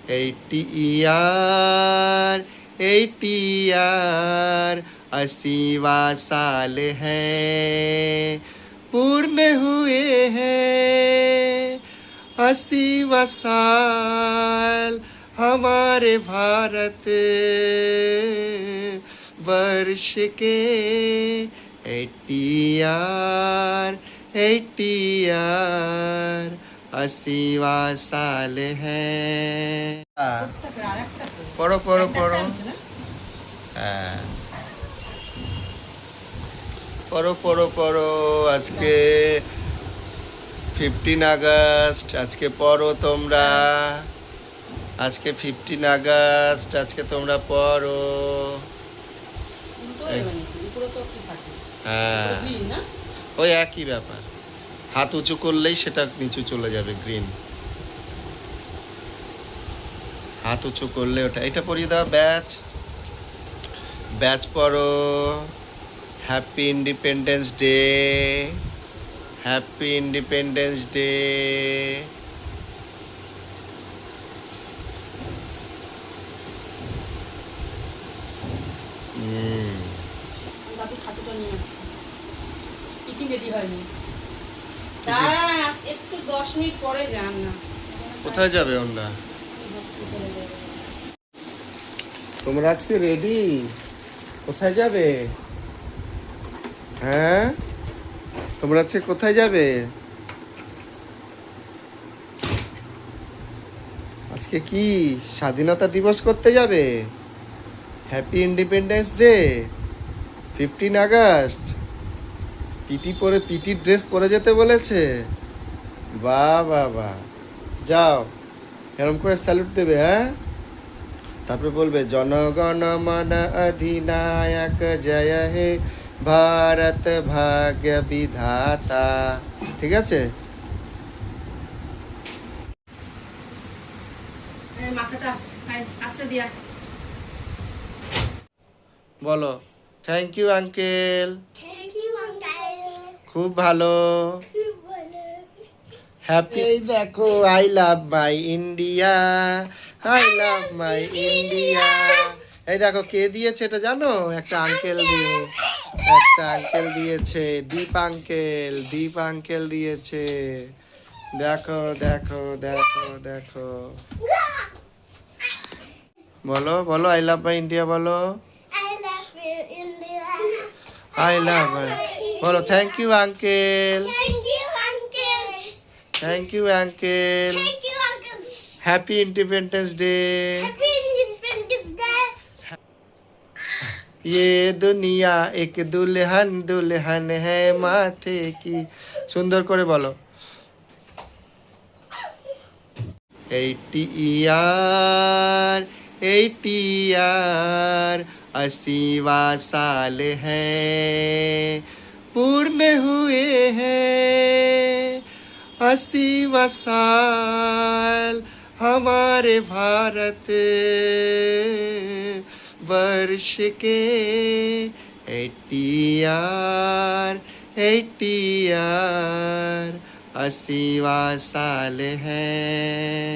80 year 80 year 80वां साल है पूर्ण हुए हैं 80वां साल हमारे भारत वर्ष के 80 ईयर 80वां साल है পড়ো পড়ো পড়ো হ্যাঁ পড়ো পড়ো পড়ো আজকে 15 আগস্ট আজকে পড়ো তোমরা আজকে 15 আগস্ট আজকে তোমরা পড়ো হ্যাঁ ওই একই ব্যাপার হাত উঁচু করলেই সেটা নিচু চলে যাবে গ্রিন হাত উঁচু করলে ওটা এটা পড়িয়ে দাও ব্যাচ ব্যাচ পড়ো happy independence day happy independence day একটু 10 মিনিট পরে যান না কোথায় যাবে ওরা তোমরা আজকে রেডি কোথায় যাবে হ্যাঁ তোমরা আজকে কোথায় যাবে আজকে কি স্বাধীনতা দিবস করতে যাবে হ্যাপি ইন্ডিপেন্ডেন্স ডে 15 আগস্ট পিটি পরে পিটি ড্রেস পরে যেতে বলেছে বাহ বাহ বাহ যাও এরকম করে স্যালুট দেবে হ্যাঁ তারপরে বলবে জনগণ মন অধিনায়ক জয় হে ভারত ভাগ্য বিধাতা ঠিক আছে বলো থ্যাংক ইউ আঙ্কেল খুব ভালো হ্যাপি দেখো I love my India I love my India এই দেখো কে দিয়েছে এটা জানো একটা আঙ্কেল দিয়েছে দীপ আঙ্কেল দিয়েছে দেখো দেখো দেখো দেখো বলো বলো আই লাভ মাই ইন্ডিয়া বলো আই লাভ মাই বলো thank you uncle thank you uncle happy independence day ये दुनिया एक दुल्हन दुल्हन है माथे की सुंदर করে বলো 80 ईयर 80 ईयर 80वां साल है पूर्ण हुए हैं 80वां साल हमारे भारत वर्ष के 80 ईयर 80वां साल है